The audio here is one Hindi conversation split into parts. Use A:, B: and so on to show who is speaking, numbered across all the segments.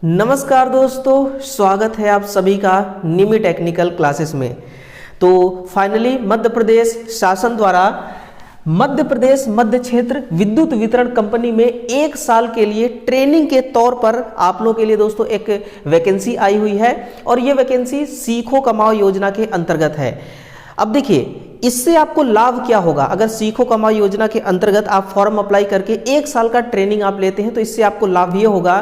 A: नमस्कार दोस्तों, स्वागत है आप सभी का निमी टेक्निकल क्लासेस में। तो फाइनली मध्य प्रदेश शासन द्वारा मध्य प्रदेश मध्य क्षेत्र विद्युत वितरण कंपनी में 1 साल के लिए ट्रेनिंग के तौर पर आप लोगों के लिए दोस्तों एक वैकेंसी आई हुई है और ये वैकेंसी सीखो कमाओ योजना के अंतर्गत है। अब देखिए इससे आपको लाभ क्या होगा। अगर सीखो कमाओ योजना के अंतर्गत आप फॉर्म अप्लाई करके 1 साल का ट्रेनिंग आप लेते हैं तो इससे आपको लाभ ये होगा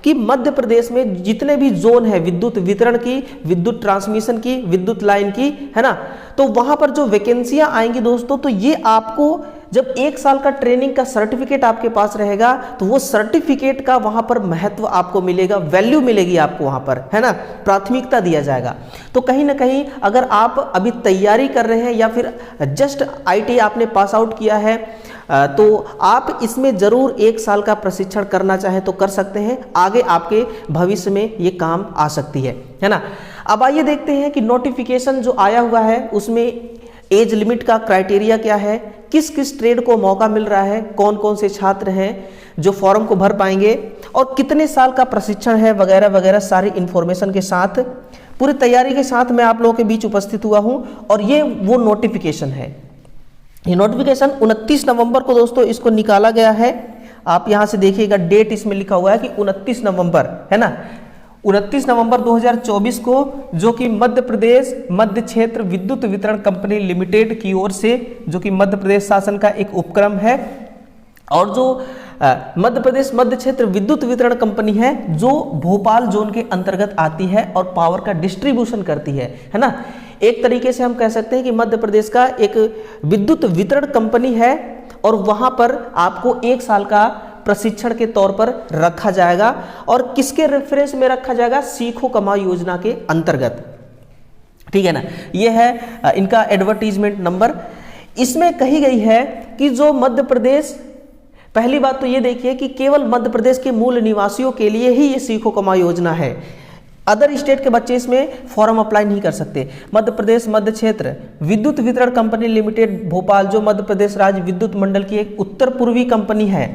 A: कि मध्य प्रदेश में जितने भी जोन है विद्युत वितरण की, विद्युत ट्रांसमिशन की, विद्युत लाइन की, है ना, तो वहां पर जो वैकेंसियां आएंगी दोस्तों, तो ये आपको जब 1 साल का ट्रेनिंग का सर्टिफिकेट आपके पास रहेगा तो वो सर्टिफिकेट का वहां पर महत्व आपको मिलेगा, वैल्यू मिलेगी आपको वहां पर, है ना, प्राथमिकता दिया जाएगा। तो कहीं ना कहीं अगर आप अभी तैयारी कर रहे हैं या फिर जस्ट आईटी आपने पास आउट किया है तो आप इसमें जरूर 1 साल का प्रशिक्षण करना चाहें तो कर सकते हैं। आगे आपके भविष्य में ये काम आ सकती है ना। अब आइए देखते हैं कि नोटिफिकेशन जो आया हुआ है उसमें एज लिमिट का क्राइटेरिया क्या है, किस किस ट्रेड को मौका मिल रहा है, कौन कौन से छात्र हैं जो फॉर्म को भर पाएंगे और कितने साल का प्रशिक्षण है वगैरह वगैरह सारी इंफॉर्मेशन के साथ पूरी तैयारी के साथ मैं आप लोगों के बीच उपस्थित हुआ हूं। और ये वो नोटिफिकेशन है, ये नोटिफिकेशन 29 नवंबर को दोस्तों इसको निकाला गया है। आप यहां से देखिएगा डेट इसमें लिखा हुआ है कि 29 नवंबर, है ना, 29 नवंबर 2024 को, जो कि मध्य प्रदेश मध्य क्षेत्र विद्युत वितरण कंपनी लिमिटेड की ओर से, जो कि मध्य प्रदेश शासन का एक उपक्रम है और जो मध्य प्रदेश मध्य क्षेत्र विद्युत वितरण कंपनी है जो भोपाल जोन के अंतर्गत आती है और पावर का डिस्ट्रीब्यूशन करती है ना। एक तरीके से हम कह सकते हैं कि मध्य प्रदेश का एक विद्युत वितरण कंपनी है और वहां पर आपको 1 साल का प्रशिक्षण के तौर पर रखा जाएगा। और किसके रेफरेंस में रखा जाएगा? सीखो कमाओ योजना के अंतर्गत, ठीक है ना। यह है इनका एडवर्टीजमेंट नंबर। इसमें कही गई है कि जो मध्य प्रदेश, पहली बात तो ये देखिए कि केवल मध्य प्रदेश के मूल निवासियों के लिए ही ये सीखो कमाओ योजना है। अदर स्टेट के बच्चे इसमें फॉर्म अप्लाई नहीं कर सकते। मध्य प्रदेश मध्य क्षेत्र विद्युत वितरण कंपनी लिमिटेड भोपाल, जो मध्य प्रदेश राज्य विद्युत मंडल की एक उत्तर पूर्वी कंपनी है।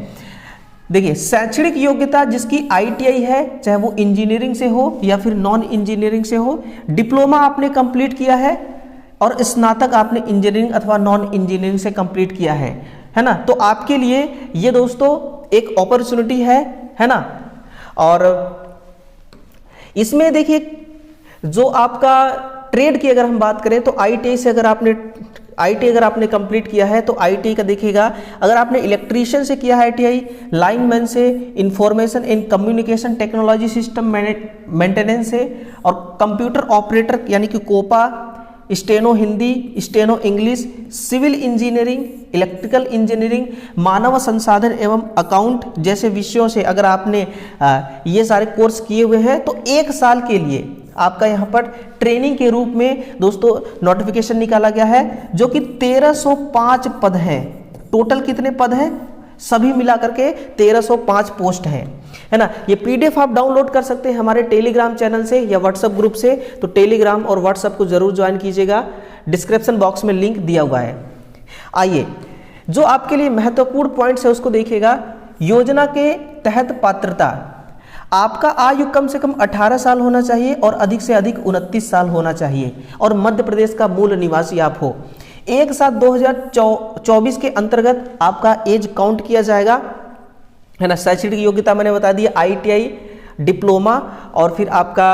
A: देखिए शैक्षणिक योग्यता जिसकी आईटीआई है, चाहे वो इंजीनियरिंग से हो या फिर नॉन इंजीनियरिंग से हो, डिप्लोमा आपने कंप्लीट किया है और स्नातक आपने इंजीनियरिंग अथवा नॉन इंजीनियरिंग से कंप्लीट किया है ना, तो आपके लिए ये दोस्तों एक अपॉर्चुनिटी है ना। और इसमें देखिए जो आपका ट्रेड की अगर हम बात करें तो आईटीआई से अगर आपने कंप्लीट किया है तो आईटीआई का देखिएगा, अगर आपने इलेक्ट्रीशियन से किया है आईटीआई, लाइनमैन से, information and communication technology system maintenance से, और कंप्यूटर ऑपरेटर यानी कि COPA, steno Hindi, steno English, civil engineering, electrical engineering, मानव संसाधन एवं अकाउंट जैसे विषयों से अगर आपने ये सारे कोर्स किए हुए हैं तो 1 साल के लिए आपका यहाँ पर ट्रेनिंग के रूप में दोस्तों नोटिफिकेशन निकाला गया है, जो कि 1305 पद हैं। टोटल कितने पद हैं? सभी मिला करके 1305 पोस्ट हैं, है ना। ये पीडीएफ आप डाउनलोड कर सकते हैं हमारे टेलीग्राम चैनल से या व्हाट्सएप ग्रुप से। तो टेलीग्राम और व्हाट्सएप को जरूर ज्वाइन कीजिएगा, डिस्क्रिप्शन बॉक्स में लिंक दिया हुआ है। आइए जो आपके लिए महत्वपूर्ण पॉइंट्स है उसको देखिएगा। योजना के तहत पात्रता, आपका आयु कम से कम 18 साल होना चाहिए और अधिक से अधिक 29 साल होना चाहिए और मध्य प्रदेश का मूल निवासी आप हो। 1/7/2024 के अंतर्गत आपका एज काउंट किया जाएगा, है ना। शैक्षणिक योग्यता मैंने बता दी, आईटीआई, डिप्लोमा और फिर आपका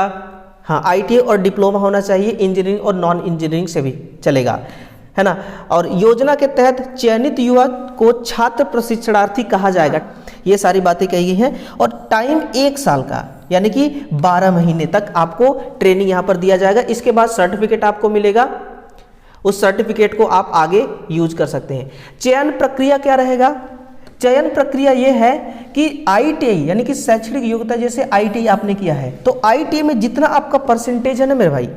A: आईटीआई और डिप्लोमा होना चाहिए, इंजीनियरिंग और नॉन इंजीनियरिंग से भी चलेगा, है ना। और योजना के तहत चयनित युवा को छात्र प्रशिक्षणार्थी कहा जाएगा। ये सारी बातें कही गई हैं और टाइम 1 साल का यानी कि 12 महीने तक आपको ट्रेनिंग यहाँ पर दिया जाएगा। इसके बाद सर्टिफिकेट आपको मिलेगा, उस सर्टिफिकेट को आप आगे यूज कर सकते हैं। चयन प्रक्रिया क्या रहेगा? चयन प्रक्रिया ये है कि आईटीआई यानी कि शैक्षणिक योग्यता, जैसे आईटीआई आपने किया है तो आईटीआई में जितना आपका परसेंटेज है ना मेरे भाई,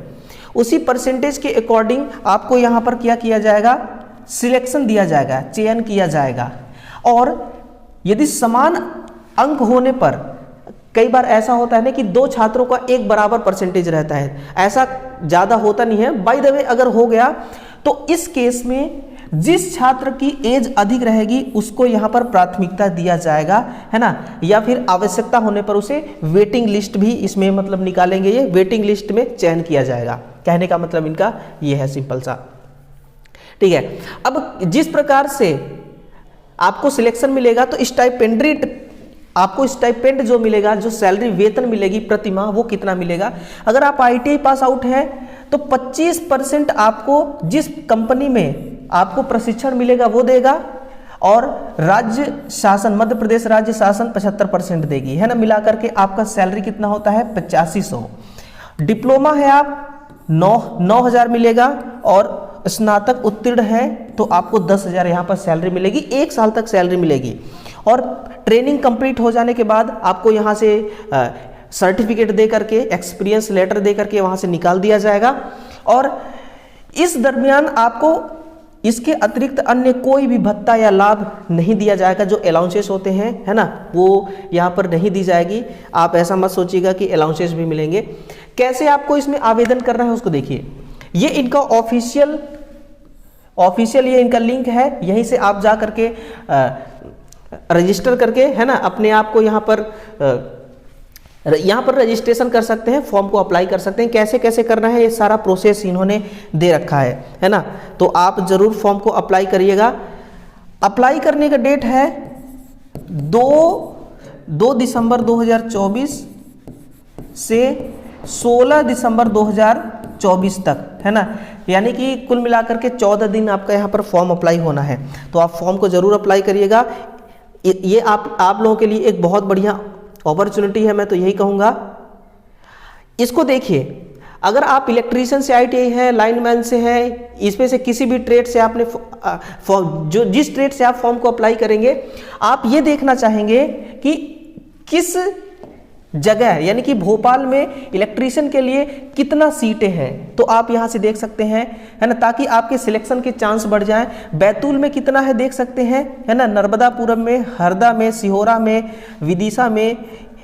A: उसी परसेंटेज के अकॉर्डिंग आपको यहाँ पर क्या किया जाएगा? सिलेक्शन दिया जाएगा, चयन किया जाएगा। और यदि समान अंक होने पर, कई बार ऐसा होता है ना कि 2 छात्रों का एक बराबर परसेंटेज रहता है, ऐसा ज़्यादा होता नहीं है। बाय द वे अगर हो गया तो इस केस में जिस छात्र की एज अधिक रहेगी उसको यहाँ पर प्राथमिकता दिया जाएगा, है ना, या फिर आवश्यकता होने पर उसे वेटिंग लिस्ट भी इसमें मतलब निकालेंगे, ये वेटिंग लिस्ट में चयन किया जाएगा। कहने का मतलब इनका ये है सिंपल सा, ठीक है। अब जिस प्रकार से आपको सिलेक्शन मिलेगा तो स्टाइपेंड्री, आपको स्टाइपेंड जो मिलेगा, जो सैलरी वेतन मिलेगी प्रति माह, वो कितना मिलेगा। अगर आप ITI पास आउट है तो 25% आपको जिस कंपनी में आपको प्रशिक्षण मिलेगा वो देगा, और राज्य शासन, मध्य प्रदेश राज्य शासन 75% देगी, है ना। मिलाकर के आपका सैलरी कितना होता है 8500। डिप्लोमा है आप 9,000 मिलेगा, और स्नातक उत्तीर्ण है तो आपको 10,000 यहाँ पर सैलरी मिलेगी, 1 साल तक सैलरी मिलेगी। और ट्रेनिंग कंप्लीट हो जाने के बाद आपको यहाँ से सर्टिफिकेट दे करके, एक्सपीरियंस लेटर दे करके वहाँ से निकाल दिया जाएगा। और इस दरमियान आपको इसके अतिरिक्त अन्य कोई भी भत्ता या लाभ नहीं दिया जाएगा। जो अलाउंसेस होते हैं, है ना, वो यहाँ पर नहीं दी जाएगी। आप ऐसा मत सोचिएगा कि अलाउंसेस भी मिलेंगे। कैसे आपको इसमें आवेदन करना है उसको देखिए। ये इनका ऑफिशियल ये इनका लिंक है, यहीं से आप जा करके रजिस्टर करके, है ना, अपने आप को यहाँ पर रजिस्ट्रेशन कर सकते हैं, फॉर्म को अप्लाई कर सकते हैं। कैसे कैसे करना है ये सारा प्रोसेस इन्होंने दे रखा है ना। तो आप जरूर फॉर्म को अप्लाई करिएगा। अप्लाई करने का डेट है 2 दिसंबर 2024 से 16 दिसंबर 2024 तक, है ना। यानी कि कुल मिलाकर के 14 दिन आपका यहाँ पर फॉर्म अप्लाई होना है। तो आप फॉर्म को जरूर अप्लाई करिएगा। ये आप लोगों के लिए एक बहुत बढ़िया अपॉर्चुनिटी है, मैं तो यही कहूँगा। इसको देखिए, अगर आप इलेक्ट्रीशियन से ITI है, लाइनमैन से है, इसमें से किसी भी ट्रेड से आपने जो जिस ट्रेड से आप फॉर्म को अप्लाई करेंगे, आप ये देखना चाहेंगे कि किस जगह, यानी कि भोपाल में इलेक्ट्रीशियन के लिए कितना सीटें हैं, तो आप यहां से देख सकते हैं, है ना, ताकि आपके सिलेक्शन के चांस बढ़ जाएं। बैतूल में कितना है देख सकते हैं, है ना, नर्मदापुरम में, हरदा में, सिहोरा में, विदिशा में।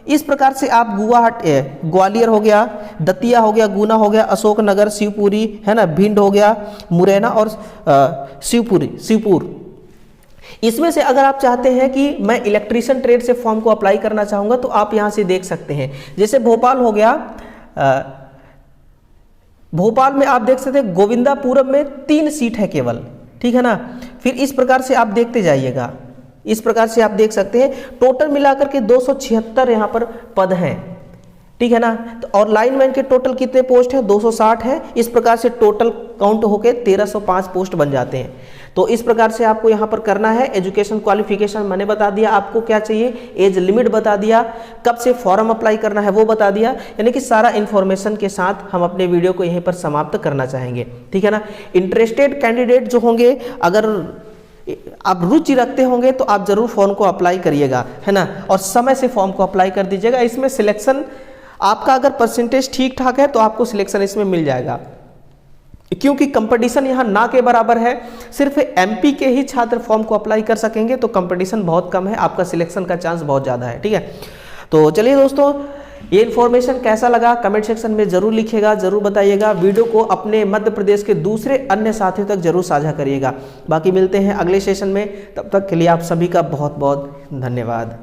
A: इस प्रकार से आप ग्वालियर हो गया, दतिया हो गया, गुना हो गया, अशोकनगर, शिवपुरी, है ना, भिंड हो गया, मुरैना और शिवपुर। इसमें से अगर आप चाहते हैं कि मैं इलेक्ट्रीशियन ट्रेड से फॉर्म को अप्लाई करना चाहूँगा तो आप यहाँ से देख सकते हैं। जैसे भोपाल हो गया, भोपाल में आप देख सकते हैं गोविंदापुरम में 3 सीट है केवल, ठीक है ना। फिर इस प्रकार से आप देखते जाइएगा, इस प्रकार से आप देख सकते हैं टोटल मिलाकर के 276 यहाँ पर पद हैं, ठीक है ना। तो और लाइनमैन के टोटल कितने पोस्ट हैं, 260 है। इस प्रकार से टोटल काउंट होके 1305 पोस्ट बन जाते हैं। तो इस प्रकार से आपको यहाँ पर करना है। एजुकेशन क्वालिफिकेशन मैंने बता दिया, आपको क्या चाहिए, एज लिमिट बता दिया, कब से फॉर्म अप्लाई करना है वो बता दिया। यानी कि सारा इन्फॉर्मेशन के साथ हम अपने वीडियो को यहीं पर समाप्त करना चाहेंगे, ठीक है ना। इंटरेस्टेड कैंडिडेट जो होंगे, अगर आप रुचि रखते होंगे तो आप जरूर फॉर्म को अप्लाई करिएगा, है ना, और समय से फॉर्म को अप्लाई कर दीजिएगा। इसमें सिलेक्शन आपका अगर परसेंटेज ठीक ठाक है तो आपको सिलेक्शन इसमें मिल जाएगा, क्योंकि कंपटीशन यहाँ ना के बराबर है। सिर्फ MP के ही छात्र फॉर्म को अप्लाई कर सकेंगे, तो कंपटीशन बहुत कम है, आपका सिलेक्शन का चांस बहुत ज़्यादा है, ठीक है। तो चलिए दोस्तों, ये इन्फॉर्मेशन कैसा लगा कमेंट सेक्शन में जरूर लिखिएगा, जरूर बताइएगा। वीडियो को अपने मध्य प्रदेश के दूसरे अन्य साथियों तक जरूर साझा करिएगा। बाकी मिलते हैं अगले सेशन में, तब तक के लिए आप सभी का बहुत बहुत धन्यवाद।